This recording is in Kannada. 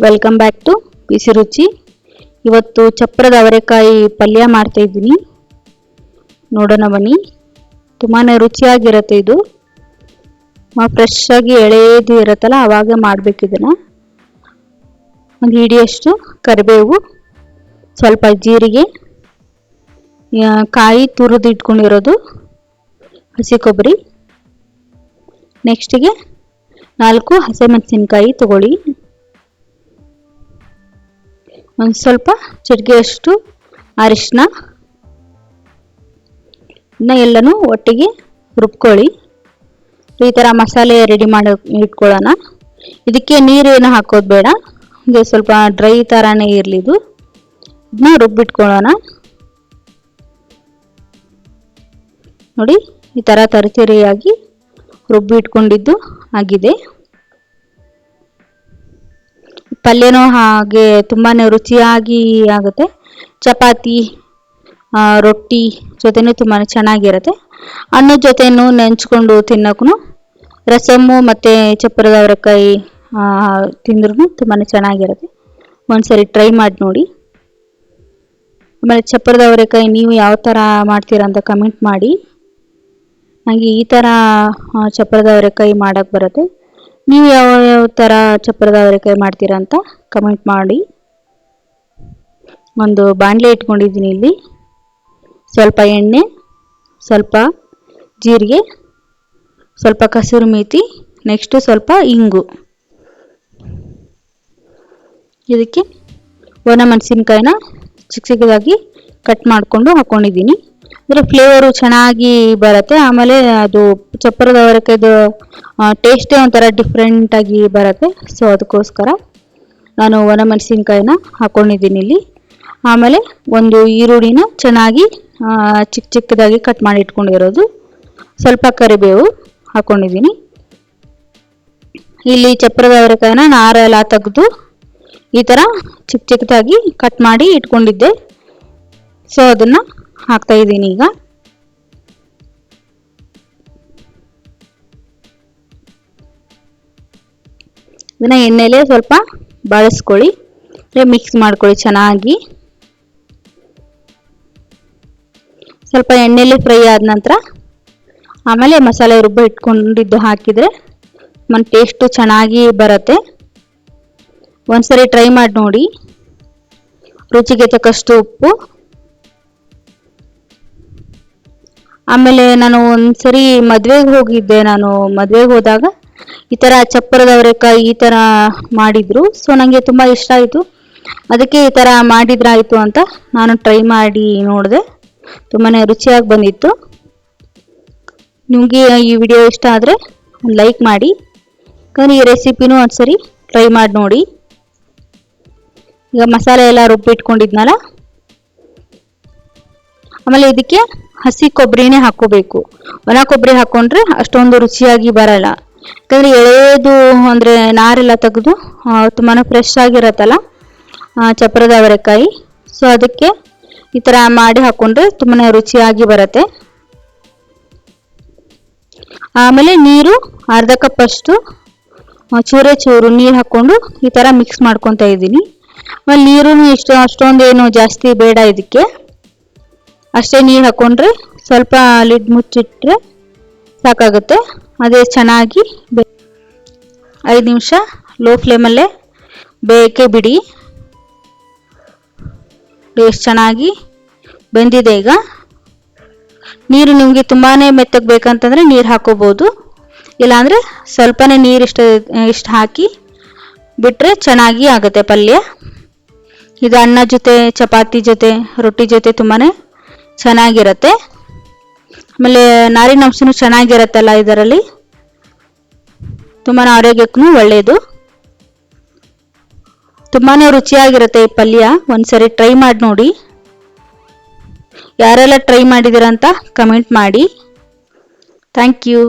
ವೆಲ್ಕಮ್ ಬ್ಯಾಕ್ ಟು ಬಿಸಿ ರುಚಿ. ಇವತ್ತು ಚಪ್ರದ ಅವರೆಕಾಯಿ ಪಲ್ಯ ಮಾಡ್ತಾ ಇದ್ದೀನಿ. ನೋಡೋಣ ಬನ್ನಿ. ತುಂಬಾ ರುಚಿಯಾಗಿರುತ್ತೆ ಇದು. ಫ್ರೆಶ್ ಆಗಿ ಎಳೆದು ಇರುತ್ತಲ್ಲ ಆವಾಗ ಮಾಡ್ಬೇಕು ಇದನ್ನ. ಒಂದು ಹಿಡಿಯಷ್ಟು ಕರಿಬೇವು, ಸ್ವಲ್ಪ ಜೀರಿಗೆ, ಕಾಯಿ ತುರಿದು ಇಟ್ಕೊಂಡಿರೋದು, ಹಸಿ ಕೊಬ್ಬರಿ, ನೆಕ್ಸ್ಟಿಗೆ 4 ಹಸಿಮೆಣಸಿನಕಾಯಿ ತಗೊಳ್ಳಿ, ಒಂದು ಸ್ವಲ್ಪ ಚಿಟಿಕೆಯಷ್ಟು ಅರಿಶಿನ, ಎಲ್ಲನೂ ಒಟ್ಟಿಗೆ ರುಬ್ಕೊಳ್ಳಿ. ಈ ಥರ ಮಸಾಲೆ ರೆಡಿ ಮಾಡಿ ಇಟ್ಕೊಳ್ಳೋಣ. ಇದಕ್ಕೆ ನೀರೇನು ಹಾಕೋದು ಬೇಡ, ಇದು ಸ್ವಲ್ಪ ಡ್ರೈ ಥರನೇ ಇರಲಿ. ಇದನ್ನ ರುಬ್ಬಿಟ್ಕೊಳ್ಳೋಣ. ನೋಡಿ, ಈ ಥರ ತರಿತರಿಯಾಗಿ ರುಬ್ಬಿ ಇಟ್ಕೊಂಡಿದ್ದು ಆಗಿದೆ. ಪಲ್ಯನೂ ಹಾಗೆ ತುಂಬಾ ರುಚಿಯಾಗಿ ಆಗುತ್ತೆ. ಚಪಾತಿ, ರೊಟ್ಟಿ ಜೊತೆನೂ ತುಂಬಾ ಚೆನ್ನಾಗಿರುತ್ತೆ. ಅನ್ನದ ಜೊತೆನೂ ನೆಂಚ್ಕೊಂಡು ತಿನ್ನೋಕ್ಕೂ, ರಸಮ್ಮು ಮತ್ತು ಚಪ್ಪರದ ಅವರೆಕಾಯಿ ತಿಂದ್ರೂ ತುಂಬಾ ಚೆನ್ನಾಗಿರುತ್ತೆ. ಒಂದ್ಸರಿ ಟ್ರೈ ಮಾಡಿ ನೋಡಿ. ಆಮೇಲೆ ಚಪ್ಪರದ ಅವರೆಕಾಯಿ ನೀವು ಯಾವ ಥರ ಮಾಡ್ತೀರಾ ಅಂತ ಕಮೆಂಟ್ ಮಾಡಿ. ನನಗೆ ಈ ಥರ ಚಪ್ಪರದ ಅವರೆಕಾಯಿ ಮಾಡೋಕ್ಕೆ ಬರುತ್ತೆ. ನೀವು ಯಾವ ಥರ ಚಪ್ಪರದ ಅವರೆಕಾಯಿ ಮಾಡ್ತೀರಾ ಅಂತ ಕಮೆಂಟ್ ಮಾಡಿ. ಒಂದು ಬಾಣಲೆ ಇಟ್ಕೊಂಡಿದ್ದೀನಿ. ಇಲ್ಲಿ ಸ್ವಲ್ಪ ಎಣ್ಣೆ, ಸ್ವಲ್ಪ ಜೀರಿಗೆ, ಸ್ವಲ್ಪ ಕಸೂರಿ ಮೇಥಿ, ನೆಕ್ಸ್ಟು ಸ್ವಲ್ಪ ಇಂಗು. ಇದಕ್ಕೆ ಒಣಮೆಣಸಿನ್ಕಾಯಿನ ಚಿಕ್ಕ ಚಿಕ್ಕದಾಗಿ ಕಟ್ ಮಾಡಿಕೊಂಡು ಹಾಕ್ಕೊಂಡಿದ್ದೀನಿ. ಅಂದರೆ ಫ್ಲೇವರು ಚೆನ್ನಾಗಿ ಬರುತ್ತೆ. ಆಮೇಲೆ ಅದು ಚಪ್ಪರದ ಅವರೆಕಾಯ್ದು ಟೇಸ್ಟೇ ಒಂಥರ ಡಿಫ್ರೆಂಟಾಗಿ ಬರುತ್ತೆ. ಸೊ ಅದಕ್ಕೋಸ್ಕರ ನಾನು ಒಣಮೆಣಸಿನ್ಕಾಯಿನ ಹಾಕ್ಕೊಂಡಿದ್ದೀನಿ ಇಲ್ಲಿ. ಆಮೇಲೆ ಒಂದು ಈರುಳ್ಳಿನ ಚೆನ್ನಾಗಿ ಚಿಕ್ಕ ಚಿಕ್ಕದಾಗಿ ಕಟ್ ಮಾಡಿ ಇಟ್ಕೊಂಡಿರೋದು, ಸ್ವಲ್ಪ ಕರಿಬೇವು ಹಾಕ್ಕೊಂಡಿದ್ದೀನಿ. ಇಲ್ಲಿ ಚಪ್ಪರದ ಅವರೆಕಾಯಿನ ನಾರೆಲ್ಲ ತೆಗೆದು ಈ ಥರ ಚಿಕ್ಕ ಚಿಕ್ಕದಾಗಿ ಕಟ್ ಮಾಡಿ ಇಟ್ಕೊಂಡಿದ್ದೆ. ಸೊ ಅದನ್ನು ಹಾಕ್ತಾ ಇದ್ದೀನಿ ಈಗ. ಇದನ್ನ ಎಣ್ಣೆಲೆ ಸ್ವಲ್ಪ ಬಳಸ್ಕೊಳ್ಳಿ, ಮಿಕ್ಸ್ ಮಾಡ್ಕೊಳ್ಳಿ ಚೆನ್ನಾಗಿ. ಸ್ವಲ್ಪ ಎಣ್ಣೆಲೆ ಫ್ರೈ ಆದ ನಂತರ ಆಮೇಲೆ ಮಸಾಲೆ ರುಬ್ಬ ಇಟ್ಕೊಂಡಿದ್ದು ಹಾಕಿದರೆ ಟೇಸ್ಟು ಚೆನ್ನಾಗಿ ಬರುತ್ತೆ. ಒಂದ್ಸರಿ ಟ್ರೈ ಮಾಡಿ ನೋಡಿ. ರುಚಿಗೆ ತಕ್ಕಷ್ಟು ಉಪ್ಪು. ಆಮೇಲೆ ನಾನು ಒಂದ್ಸರಿ ಮದುವೆಗೆ ಹೋಗಿದ್ದೆ. ನಾನು ಮದುವೆಗೆ ಹೋದಾಗ ಈ ಥರ ಚಪ್ಪರದ ಅವರೆಕಾಯಿ ಈ ಥರ ಮಾಡಿದ್ರು. ಸೊ ನನಗೆ ತುಂಬ ಇಷ್ಟ ಆಯಿತು. ಅದಕ್ಕೆ ಈ ಥರ ಮಾಡಿದ್ರಾಯಿತು ಅಂತ ನಾನು ಟ್ರೈ ಮಾಡಿ ನೋಡಿದೆ. ತುಂಬಾ ರುಚಿಯಾಗಿ ಬಂದಿತ್ತು. ನಿಮಗೆ ಈ ವಿಡಿಯೋ ಇಷ್ಟ ಆದರೆ ಒಂದು ಲೈಕ್ ಮಾಡಿ. ಯಾಕಂದರೆ ಈ ರೆಸಿಪಿನೂ ಒಂದ್ಸರಿ ಟ್ರೈ ಮಾಡಿ ನೋಡಿ. ಈಗ ಮಸಾಲೆ ಎಲ್ಲ ರುಬ್ಬಿಟ್ಕೊಂಡಿದ್ನಲ್ಲ, ಆಮೇಲೆ ಇದಕ್ಕೆ ಹಸಿ ಕೊಬ್ಬರಿನೇ ಹಾಕ್ಕೋಬೇಕು. ಒಣ ಕೊಬ್ಬರಿ ಹಾಕ್ಕೊಂಡ್ರೆ ಅಷ್ಟೊಂದು ರುಚಿಯಾಗಿ ಬರಲ್ಲ. ಯಾಕಂದರೆ ಎಳೆದು ಅಂದರೆ ನಾರೆಲ್ಲ ತೆಗೆದು ತುಂಬಾ ಫ್ರೆಶ್ ಆಗಿರತ್ತಲ್ಲ ಚಪ್ಪರದ ಅವರೆಕಾಯಿ. ಸೊ ಅದಕ್ಕೆ ಈ ಥರ ಮಾಡಿ ಹಾಕ್ಕೊಂಡ್ರೆ ತುಂಬಾ ರುಚಿಯಾಗಿ ಬರುತ್ತೆ. ಆಮೇಲೆ ನೀರು ಅರ್ಧ ಕಪ್ ಅಷ್ಟು ಚೂರೇ ಚೂರು ನೀರು ಹಾಕ್ಕೊಂಡು ಈ ಥರ ಮಿಕ್ಸ್ ಮಾಡ್ಕೊತಾ ಇದ್ದೀನಿ. ಆಮೇಲೆ ನೀರು ಅಷ್ಟೊಂದೇನು ಜಾಸ್ತಿ ಬೇಡ ಇದಕ್ಕೆ. ಅಷ್ಟೇ ನೀರು ಹಾಕ್ಕೊಂಡ್ರೆ ಸ್ವಲ್ಪ ಲಿಡ್ ಮುಚ್ಚಿಟ್ರೆ ಸಾಕಾಗುತ್ತೆ. ಅದೇ ಚೆನ್ನಾಗಿ 5 ನಿಮಿಷ ಲೋ ಫ್ಲೇಮಲ್ಲೇ ಬೇಯಕ್ಕೆ ಬಿಡಿ. ಎಷ್ಟು ಚೆನ್ನಾಗಿ ಬೆಂದಿದೆ ಈಗ. ನೀರು ನಿಮಗೆ ತುಂಬಾ ಮೆತ್ತಗೆ ಬೇಕಂತಂದರೆ ನೀರು ಹಾಕೋಬೋದು. ಇಲ್ಲಾಂದರೆ ಸ್ವಲ್ಪನೇ ನೀರು ಇಷ್ಟು ಹಾಕಿ ಬಿಟ್ಟರೆ ಚೆನ್ನಾಗಿ ಆಗುತ್ತೆ ಪಲ್ಯ. ಇದು ಅನ್ನ ಜೊತೆ, ಚಪಾತಿ ಜೊತೆ, ರೊಟ್ಟಿ ಜೊತೆ ತುಂಬಾ ಚೆನ್ನಾಗಿರುತ್ತೆ. ಆಮೇಲೆ ನಾರಿನಂಶನೂ ಚೆನ್ನಾಗಿರುತ್ತಲ್ಲ ಇದರಲ್ಲಿ, ತುಂಬಾ ಆರೋಗ್ಯಕ್ಕೂ ಒಳ್ಳೆಯದು. ತುಂಬಾ ರುಚಿಯಾಗಿರುತ್ತೆ ಈ ಪಲ್ಯ. ಒಂದ್ಸರಿ ಟ್ರೈ ಮಾಡಿ ನೋಡಿ. ಯಾರೆಲ್ಲ ಟ್ರೈ ಮಾಡಿದ್ದೀರಾ ಅಂತ ಕಮೆಂಟ್ ಮಾಡಿ. Thank you.